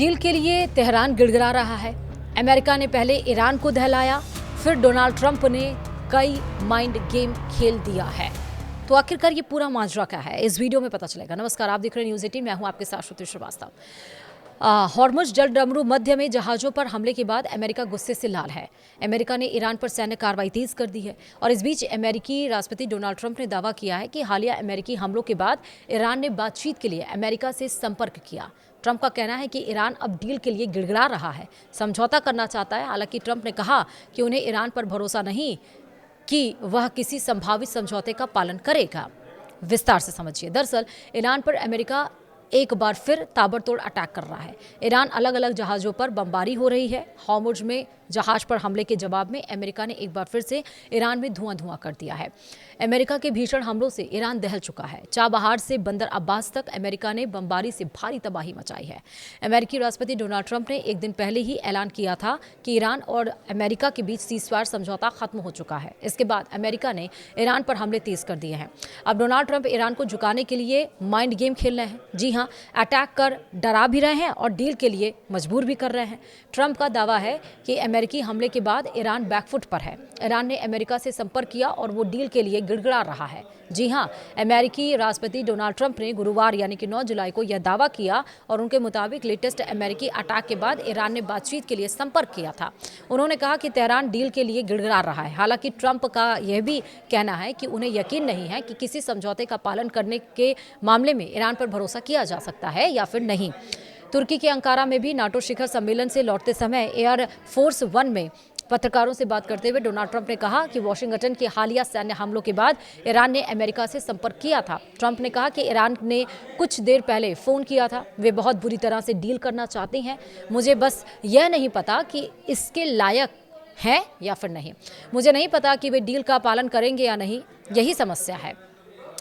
Deal के लिए Tehran गिड़गिड़ा रहा है। अमेरिका ने पहले ईरान को दहलाया, फिर डोनाल्ड ट्रंप ने कई माइंड गेम खेल दिया है। तो आखिरकार ये पूरा माजरा क्या है, इस वीडियो में पता चलेगा। नमस्कार, आप देख रहे हैं न्यूज़ 18, मैं हूं आपके साथ श्रुति श्रीवास्तव। हॉर्मुज जल डमरू मध्य में जहाज़ों पर हमले के बाद अमेरिका गुस्से से लाल है। अमेरिका ने ईरान पर सैन्य कार्रवाई तेज कर दी है और इस बीच अमेरिकी राष्ट्रपति डोनाल्ड ट्रंप ने दावा किया है कि हालिया अमेरिकी हमलों के बाद ईरान ने बातचीत के लिए अमेरिका से संपर्क किया। ट्रंप का कहना है कि ईरान अब डील के लिए गिड़गिड़ा रहा है, समझौता करना चाहता है। हालांकि ट्रंप ने कहा कि उन्हें ईरान पर भरोसा नहीं कि वह किसी संभावित समझौते का पालन करेगा। विस्तार से समझिए। दरअसल ईरान पर अमेरिका एक बार फिर ताबड़तोड़ अटैक कर रहा है। ईरान अलग अलग जहाज़ों पर बमबारी हो रही है। हॉर्मुज में जहाज पर हमले के जवाब में अमेरिका ने एक बार फिर से ईरान में धुआं कर दिया है। अमेरिका के भीषण हमलों से ईरान दहल चुका है। चाबहार से बंदर अब्बास तक अमेरिका ने बमबारी से भारी तबाही मचाई है। अमेरिकी राष्ट्रपति डोनाल्ड ट्रंप ने एक दिन पहले ही ऐलान किया था कि ईरान और अमेरिका के बीच सीज़फायर समझौता खत्म हो चुका है। इसके बाद अमेरिका ने ईरान पर हमले तेज कर दिए हैं। अब डोनाल्ड ट्रंप ईरान को झुकाने के लिए माइंड गेम खेल रहे हैं। जी हाँ, अटैक कर डरा भी रहे हैं और डील के लिए मजबूर भी कर रहे हैं। ट्रंप का दावा है कि अमेरिकी हमले के बाद ईरान बैकफुट पर है। ईरान ने अमेरिका से संपर्क किया और वो डील के लिए गिड़गिड़ा रहा है। जी हां, अमेरिकी राष्ट्रपति डोनाल्ड ट्रंप ने गुरुवार यानी कि 9 जुलाई को यह दावा किया और उनके मुताबिक लेटेस्ट अमेरिकी अटैक के बाद ईरान ने बातचीत के लिए संपर्क किया था। उन्होंने कहा कि तेहरान डील के लिए गिड़गिड़ा रहा है। हालांकि ट्रंप का यह भी कहना है कि उन्हें यकीन नहीं है कि किसी समझौते का पालन करने के मामले में ईरान पर भरोसा किया जा सकता है या फिर नहीं। तुर्की के अंकारा में भी नाटो शिखर सम्मेलन से लौटते समय एयर फोर्स 1 में पत्रकारों से बात करते हुए डोनाल्ड ट्रंप ने कहा कि वाशिंगटन के हालिया सैन्य हमलों के बाद ईरान ने अमेरिका से संपर्क किया था। ट्रंप ने कहा कि ईरान ने कुछ देर पहले फ़ोन किया था। वे बहुत बुरी तरह से डील करना चाहते हैं। मुझे बस यह नहीं पता कि इसके लायक है या फिर नहीं। मुझे नहीं पता कि वे डील का पालन करेंगे या नहीं, यही समस्या है।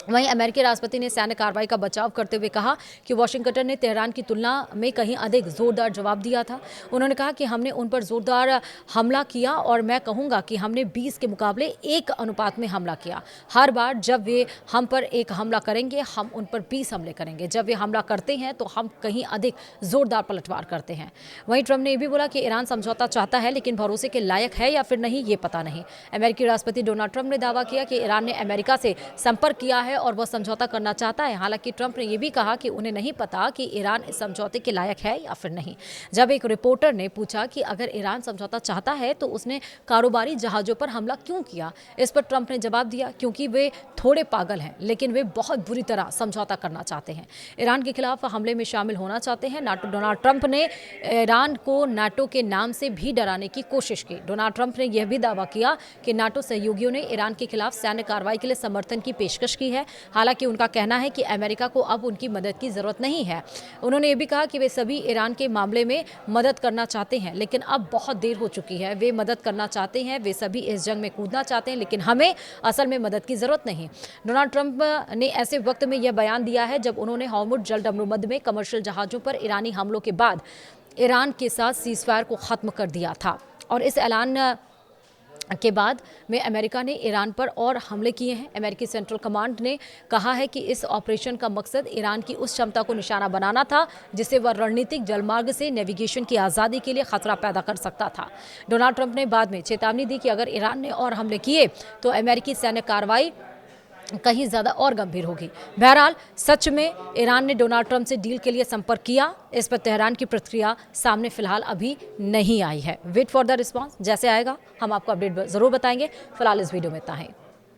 वहीं अमेरिकी राष्ट्रपति ने सैन्य कार्रवाई का बचाव करते हुए कहा कि वाशिंगटन ने तेहरान की तुलना में कहीं अधिक जोरदार जवाब दिया था। उन्होंने कहा कि हमने उन पर जोरदार हमला किया और मैं कहूंगा कि हमने 20 के मुकाबले 1 अनुपात में हमला किया। हर बार जब वे हम पर एक हमला करेंगे, हम उन पर 20 हमले करेंगे। जब वे हमला करते हैं तो हम कहीं अधिक जोरदार पलटवार करते हैं। वहीं ट्रंप ने यह भी बोला कि ईरान समझौता चाहता है, लेकिन भरोसे के लायक है या फिर नहीं, ये पता नहीं। अमेरिकी राष्ट्रपति डोनाल्ड ट्रंप ने दावा किया कि ईरान ने अमेरिका से संपर्क किया है और वह समझौता करना चाहता है। हालांकि ट्रंप ने यह भी कहा कि उन्हें नहीं पता कि ईरान इस समझौते के लायक है या फिर नहीं। जब एक रिपोर्टर ने पूछा कि अगर ईरान समझौता चाहता है तो उसने कारोबारी जहाजों पर हमला क्यों किया, इस पर ट्रंप ने जवाब दिया, क्योंकि वे थोड़े पागल हैं, लेकिन वे बहुत बुरी तरह समझौता करना चाहते हैं। ईरान के खिलाफ हमले में शामिल होना चाहते हैं। डोनाल्ड ट्रंप ने ईरान को नाटो के नाम से भी डराने की कोशिश की। डोनाल्ड ट्रंप ने यह भी दावा किया कि नाटो सहयोगियों ने ईरान के खिलाफ सैन्य कार्रवाई के लिए समर्थन की पेशकश की है। हालांकि उनका कहना है कि अमेरिका को अब उनकी मदद की जरूरत नहीं है। उन्होंने ये भी कहा कि वे सभी ईरान के मामले में मदद करना चाहते हैं, लेकिन अब बहुत देर हो चुकी है। वे मदद करना चाहते हैं, वे सभी इस जंग में कूदना चाहते हैं, लेकिन हमें असल में मदद की जरूरत नहीं। डोनाल्ड ट्रंप ने ऐसे वक्त में यह बयान दिया है जब उन्होंने हॉर्मुज जल डमरूमध्य में कमर्शियल जहाजों पर ईरानी हमलों के बाद ईरान के साथ सीज़फायर को खत्म कर दिया था और इस ऐलान के बाद में अमेरिका ने ईरान पर और हमले किए हैं। अमेरिकी सेंट्रल कमांड ने कहा है कि इस ऑपरेशन का मकसद ईरान की उस क्षमता को निशाना बनाना था जिससे वह रणनीतिक जलमार्ग से नेविगेशन की आज़ादी के लिए खतरा पैदा कर सकता था। डोनाल्ड ट्रंप ने बाद में चेतावनी दी कि अगर ईरान ने और हमले किए तो अमेरिकी सैन्य कार्रवाई कहीं ज़्यादा और गंभीर होगी। बहरहाल सच में ईरान ने डोनाल्ड ट्रंप से डील के लिए संपर्क किया, इस पर तेहरान की प्रतिक्रिया सामने फिलहाल अभी नहीं आई है। वेट फॉर द रिस्पॉन्स, जैसे आएगा हम आपको अपडेट ज़रूर बताएंगे। फिलहाल इस वीडियो में इतना ही।